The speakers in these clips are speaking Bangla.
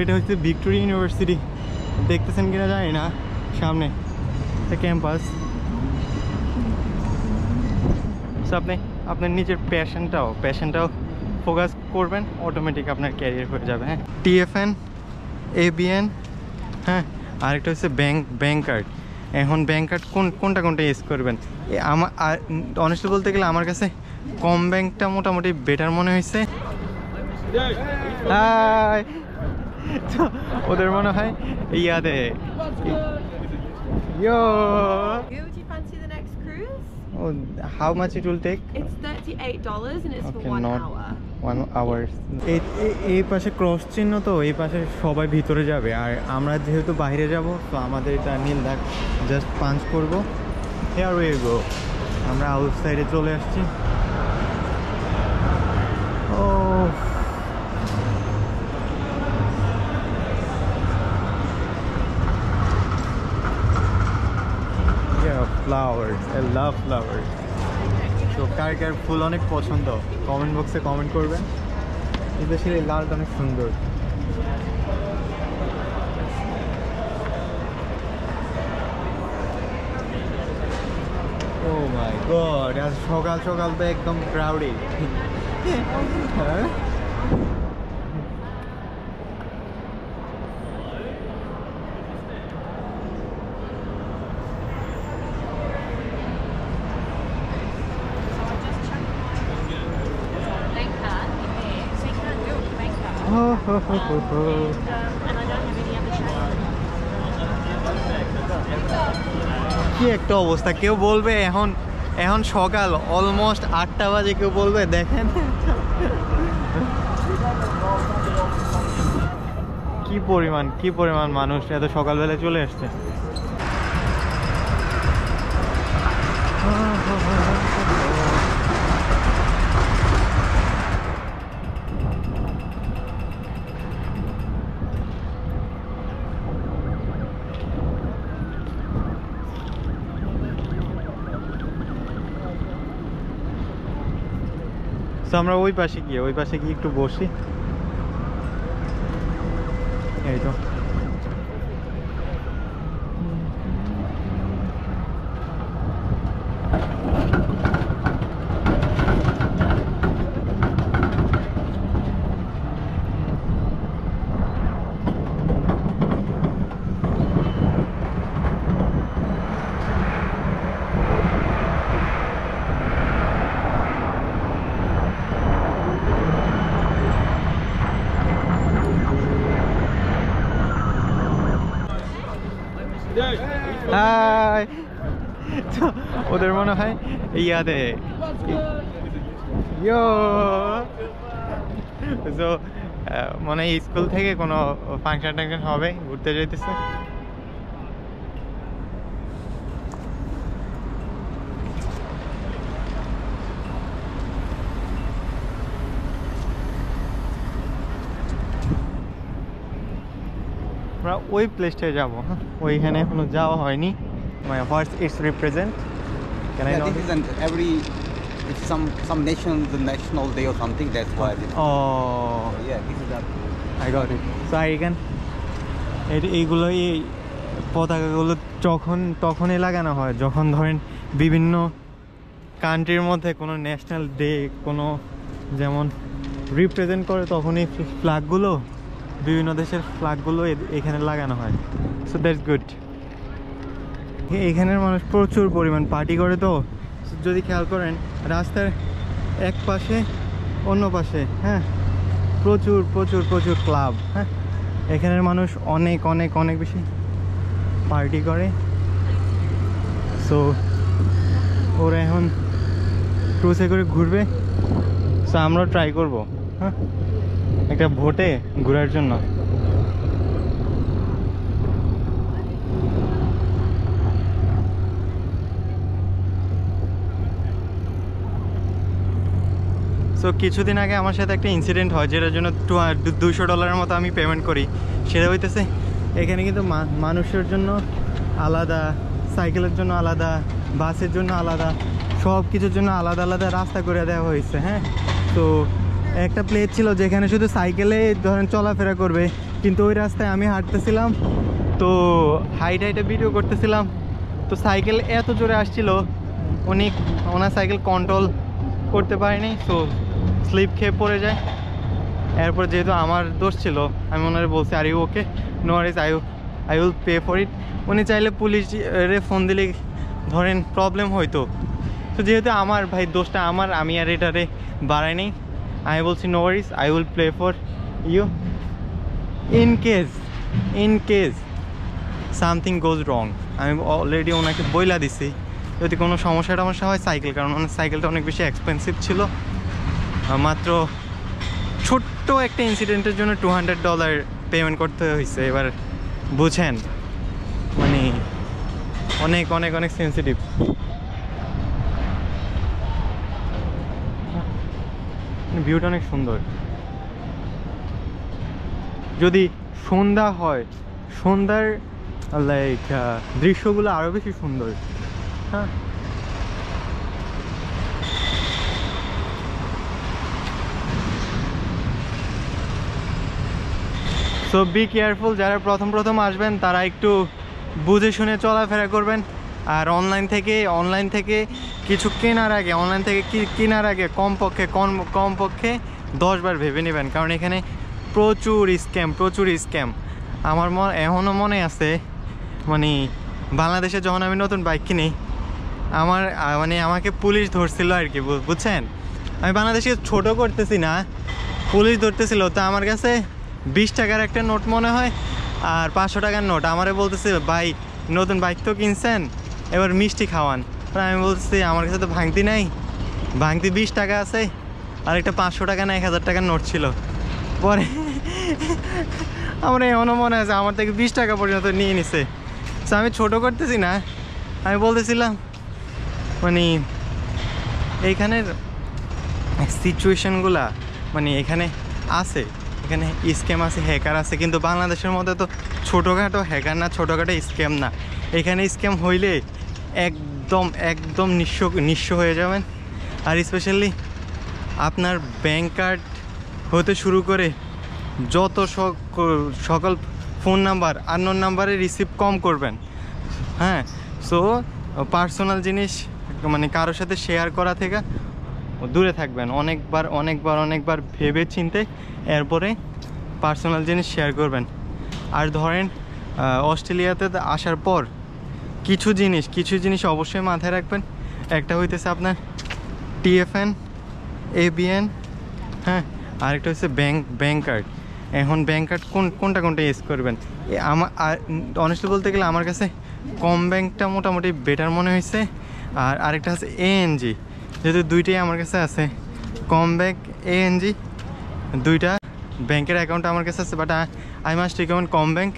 এটা হচ্ছে ভিক্টোরিয়া ইউনিভার্সিটি, দেখতেছেন কিনা জানি না, সামনে ক্যাম্পাস। আপনি আপনার নিজের প্যাশনটাও ফোকাস করবেন, অটোমেটিক আপনার ক্যারিয়ার হয়ে যাবে। হ্যাঁ, TFN, ABN, হ্যাঁ, আরেকটা হচ্ছে ব্যাংক কার্ড। এখন ব্যাংক কার্ড কোনটা ইউজ করবেন? আমার অনেস্টলি বলতে গেলে আমার কাছে কম ব্যাংকটা মোটামুটি বেটার মনে হয়েছে। হাই, ওদের মনে হয় ইয়াদে। Yo! Would you fancy the next cruise? Oh, how much it will take? It's $38 and it's Okay, for 1 not hour. 1 hour. এই পাশে ক্রস চিহ্ন, তো এই পাশে সবাই ভিতরে যাবে, আর আমরা যেহেতু বাইরে যাব তো আমাদের এটা নীল দাগ, জাস্ট পাঞ্চ করবো। Here we go. আমরা আউটসাইডে চলে আসছি। Oh, flowers. I love flowers. তো কার ফুল অনেক পছন্দ কমেন্ট বক্সে কমেন্ট করবেন। স্পেশালি লালটা অনেক সুন্দর। ও মাই গড, আজ সকাল সকাল তো একদম ক্রাউডি। কি একটা অবস্থা, কেউ বলবে এখন সকাল অলমোস্ট 8টা বাজে, কেউ বলবে দেখেন কি পরিমাণ মানুষ এত সকালবেলা চলে আসছে। আমরা ওই পাশে গিয়ে একটু বসি। এই তো হাই, ওদের মনে হয় ইয়াদে। তো মনে হয় স্কুল থেকে কোনো ফাংশন হবে, ঘুরতে যেতেছে। আমরা ওই প্লেসটায় যাবো। হ্যাঁ, ওইখানে এখনো যাওয়া হয়নি। What's it's represent? Can I know? This isn't every. It's some national day or something. That's why. Oh, Yeah, this is that. I got it. So এইগুলো এই পতাকাগুলো তখনই লাগানো হয় যখন ধরেন বিভিন্ন কান্ট্রির মধ্যে কোনো ন্যাশনাল ডে কোনো যেমন রিপ্রেজেন্ট করে, তখন এই ফ্ল্যাগগুলো, বিভিন্ন দেশের ফ্ল্যাগগুলো এখানে লাগানো হয়। So that's good. এখানের মানুষ প্রচুর পরিমাণ পার্টি করে, তো যদি খেয়াল করেন রাস্তার এক পাশে অন্য পাশে, হ্যাঁ, প্রচুর প্রচুর প্রচুর ক্লাব। হ্যাঁ, এখানের মানুষ অনেক অনেক অনেক বেশি পার্টি করে। সো ওরা এখন ক্রুজে করে ঘুরবে। সো আমরা ট্রাই করবো, হ্যাঁ, একটা ভোটে ঘোরার জন্য। সো কিছুদিন আগে আমার সাথে একটা ইনসিডেন্ট হয়, যেটার জন্য $200 মতো আমি পেমেন্ট করি। সেটা হইতেছে এখানে কিন্তু মানুষের জন্য আলাদা, সাইকেলের জন্য আলাদা, বাসের জন্য আলাদা, সব কিছুর জন্য আলাদা আলাদা রাস্তা করে দেওয়া হয়েছে। হ্যাঁ, তো একটা প্লেস ছিল যেখানে শুধু সাইকেলে ধরেন চলাফেরা করবে, কিন্তু ওই রাস্তায় আমি হাঁটতেছিলাম, তো হাইটে ভিডিও করতেছিলাম, তো সাইকেল এত জোরে আসছিল, ওনার সাইকেল কন্ট্রোল করতে পারেনি, সো স্লিপ খেয়ে পড়ে যায়। এরপর যেহেতু আমার দোষ ছিল, আমি ওনারে বলছি are you okay, no worries, I will pay for it. উনি চাইলে পুলিশে ফোন দিলে ধরেন প্রবলেম হইতো, তো যেহেতু আমার ভাই দোষটা আমার, আমি আর এটারে বাড়াই নেই। আমি বলছি no worries, I will pay for you in case something goes wrong. আমি অলরেডি ওনাকে বইলা দিছি যদি কোনো সমস্যা হয় সাইকেল, কারণ ওনার সাইকেলটা অনেক বেশি এক্সপেন্সিভ ছিল। মাত্র ছোট্ট একটা ইনসিডেন্টের জন্য $200 পেমেন্ট করতে হয়েছে। এবার বুঝেন, মানে অনেক অনেক অনেক সেন্সিটিভ। ভিউটা অনেক সুন্দর। যদি সন্ধ্যা হয়, সন্ধ্যার লাইক দৃশ্যগুলো আরও বেশি সুন্দর। হ্যাঁ, সো বি কেয়ারফুল। যারা প্রথম আসবেন তারা একটু বুঝে শুনে চলাফেরা করবেন। আর অনলাইন থেকে কিছু কেনার আগে কমপক্ষে 10 বার ভেবে নেবেন, কারণ এখানে প্রচুর স্ক্যাম। আমার এখনও মনে আছে, মানে বাংলাদেশে যখন আমি নতুন বাইক কিনি, আমাকে পুলিশ ধরছিল আর কি, বুঝছেন। আমি বাংলাদেশে ছোট করতেছি না, পুলিশ ধরতেছিল, তো আমার কাছে 20 টাকার একটা নোট মনে হয় আর 500 টাকার নোট। আমারে বলতেছে ভাই নতুন বাইক তো কিনছেন, এবার মিষ্টি খাওয়ান। আমি বলতেছি আমার কাছে তো ভাঙতি নাই, ভাঙতি 20 টাকা আছে, আর একটা 500 টাকা না 1000 টাকার নোট ছিল। পরে আমার এমনও মনে আছে আমার থেকে 20 টাকা পর্যন্ত নিয়ে নিছে। তো আমি ছোট করতেছি না, আমি বলতেছিলাম মানে এইখানের সিচুয়েশনগুলা, মানে এখানে স্ক্যাম আছে, হ্যাকার আছে, কিন্তু বাংলাদেশের মধ্যে তো ছোটোখাটো হ্যাকার না, ছোটোখাটো স্ক্যাম না। এখানে স্ক্যাম হইলে একদম নিঃস্ব হয়ে যাবেন। আর স্পেশালি আপনার ব্যাংক কার্ড হতে শুরু করে যত সকল ফোন নাম্বার, আননোন নাম্বারে রিসিভ কম করবেন। হ্যাঁ, সো পার্সোনাল জিনিস মানে কারোর সাথে শেয়ার করা থেকে দূরে থাকবেন। অনেকবার ভেবে চিনতে এরপরে পার্সোনাল জিনিস শেয়ার করবেন। আর ধরেন অস্ট্রেলিয়াতে আসার পর কিছু জিনিস অবশ্যই মাথায় রাখবেন। একটা হইতেছে আপনার TFN, ABN, হ্যাঁ, আরেকটা হচ্ছে ব্যাংক কার্ড। এখন ব্যাংক কার্ড কোনটা ইউজ করবেন? আমার অনেস্টলি বলতে গেলে আমার কাছে কম ব্যাংকটা মোটামুটি বেটার মনে হয়েছে। আর আরেকটা হচ্ছে ANG, যেহেতু দুইটাই আমার কাছে আছে, কম ব্যাংক ANG, দুইটা ব্যাংকের অ্যাকাউন্ট আমার কাছে আছে, but I must recommend com bank.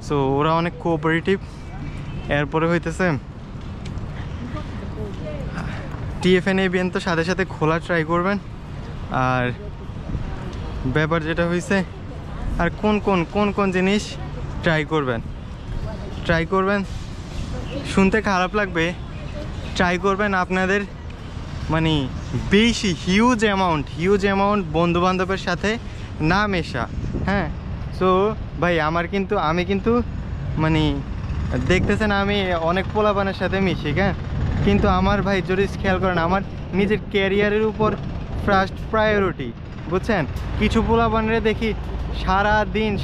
So ওরা অনেক কোঅপারেটিভ। এরপরে হইতেছে TFN, ABN তো সাথে খোলা ট্রাই করবেন। আর ব্যাপার যেটা হয়েছে, আর কোন জিনিস ট্রাই করবেন শুনতে খারাপ লাগবে, ট্রাই করবেন আপনাদের মানে বেশি হিউজ অ্যামাউন্ট বন্ধুবান্ধবের সাথে না মেশা। হ্যাঁ, সো ভাই আমি কিন্তু মানে দেখতেছেন আমি অনেক পোলাপানের সাথে মিশি, হ্যাঁ, কিন্তু আমার ভাই যদি খেয়াল করেন আমার নিজের ক্যারিয়ারের উপর ফার্স্ট প্রায়োরিটি, বুঝছেন। কিছু পোলাপানরে দেখি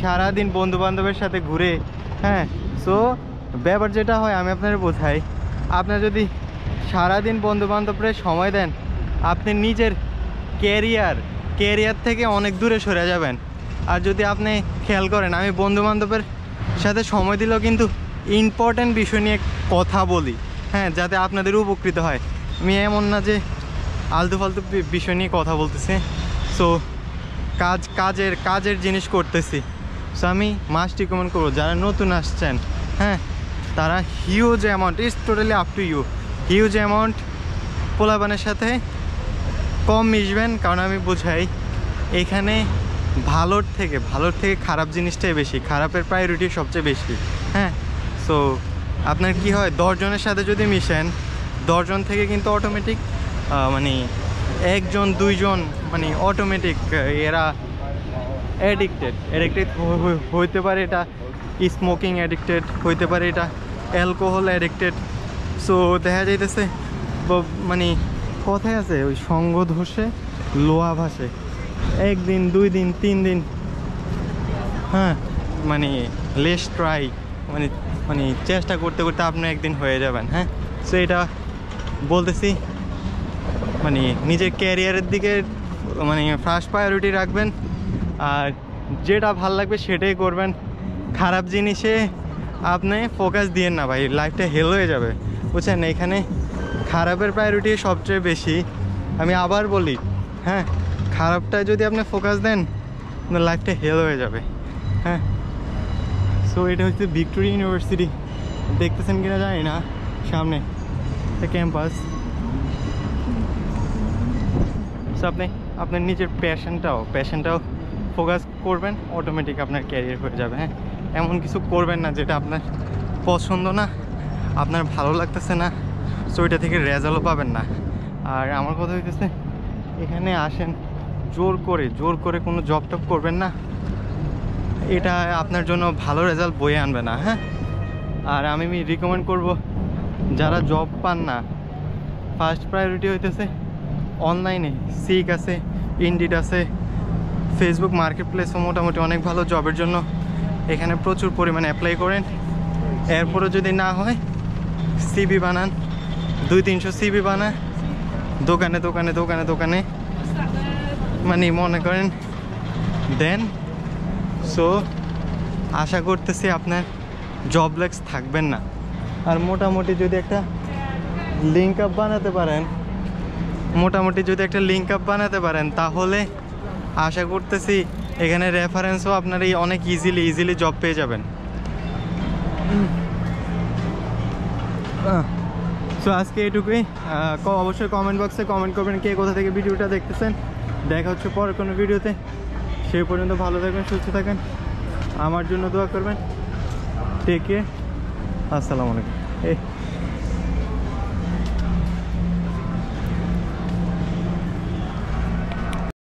সারাদিন বন্ধুবান্ধবের সাথে ঘুরে। হ্যাঁ, সো ব্যাপার যেটা হয় আমি আপনাদের বোঝাই, আপনার যদি সারাদিন বন্ধুবান্ধবরে সময় দেন, আপনি নিজের ক্যারিয়ার থেকে অনেক দূরে সরে যাবেন। আর যদি আপনি খেয়াল করেন, আমি বন্ধুবান্ধবের সাথে সময় দিলেও কিন্তু ইম্পর্ট্যান্ট বিষয় নিয়ে কথা বলি, হ্যাঁ, যাতে আপনাদের উপকৃত হয়। আমি এমন না যে আলতু ফালতু বিষয় নিয়ে কথা বলতেছি। সো কাজের জিনিস করতেছি। সো আমি মাস্ট রিকমেন্ড করবো যারা নতুন আসছেন, হ্যাঁ, তারা huge amount, it's totally up to you, huge amount পোলাপানের সাথে কম মিশবেন। কারণ আমি বোঝাই এখানে ভালোর থেকে খারাপ জিনিসটাই বেশি, খারাপের প্রায়োরিটি সবচেয়ে বেশি। হ্যাঁ, সো আপনার কি হয়, 10 জনের সাথে যদি মিশেন, 10 জন থেকে কিন্তু অটোমেটিক মানে 1 জন 2 জন মানে অটোমেটিক এরা অ্যাডিক্টেড হইতে পারে, এটা স্মোকিং অ্যাডিক্টেড হইতে পারে, এটা অ্যালকোহল অ্যাডিক্টেড। সো দেখা যাইতেছে মানে কথায় আছে ওই সঙ্গ ধসে লোহা ভাসে, 1 দিন 2 দিন 3 দিন, হ্যাঁ মানে লেস ট্রাই, মানে চেষ্টা করতে করতে আপনি একদিন হয়ে যাবেন। হ্যাঁ, সো এটা বলতেছি, মানে নিজের ক্যারিয়ারের দিকে মানে ফার্স্ট প্রায়োরিটি রাখবেন, আর যেটা ভাল লাগবে সেটাই করবেন। খারাপ জিনিসে আপনি ফোকাস দিয়েন না ভাই, লাইফটা হেল হয়ে যাবে, বুঝছেন? এখানে খারাপের প্রায়োরিটি সবচেয়ে বেশি। আমি আবার বলি, হ্যাঁ, খারাপটায় যদি আপনি ফোকাস দেন আপনার লাইফটা হেল হয়ে যাবে। হ্যাঁ, সো এটা হচ্ছে ভিক্টোরিয়া ইউনিভার্সিটি, দেখতেছেন কিনা জানি না, সামনে ক্যাম্পাস। সো আপনি আপনার নিজের প্যাশনটাও ফোকাস করবেন, অটোমেটিক আপনার ক্যারিয়ার হয়ে যাবে। হ্যাঁ, এমন কিছু করবেন না যেটা আপনার পছন্দ না, আপনার ভালো লাগতেছে না, সো এটা থেকে রেজাল্টও পাবেন না। আর আমার কথা হইতেছে, এখানে আসেন, জোর করে কোনো জব টব করবেন না, এটা আপনার জন্য ভালো রেজাল্ট বয়ে আনবে না। হ্যাঁ, আর আমি রিকমেন্ড করব, যারা জব পান না, ফার্স্ট প্রায়োরিটি হইতেছে অনলাইনে সিক আছে, ইনডিড আছে, ফেসবুক মার্কেট প্লেসও মোটামুটি অনেক ভালো জবের জন্য। এখানে প্রচুর পরিমাণে অ্যাপ্লাই করেন, এরপরও যদি না হয় সিবি বানান, 200-300 সিবি বানান, দোকানে মানে মনে করেন দেন। সো আশা করতেছি আপনার জবলেস থাকবেন না। আর মোটামুটি যদি একটা লিঙ্ক আপ বানাতে পারেন তাহলে আশা করতেছি এখানে রেফারেন্সও আপনার এই অনেক ইজিলি জব পেয়ে যাবেন। সো আজকে এটুকুই। অবশ্যই কমেন্ট বক্সে কমেন্ট করবেন কে কোথা থেকে ভিডিওটা দেখতেছেন। দেখা হচ্ছে পরের কোনো ভিডিওতে, সেই পর্যন্ত ভালো থাকবেন, সুস্থ থাকেন, আমার জন্য দোয়া করবেন। টেক কেয়ার, আসসালামু আলাইকুম।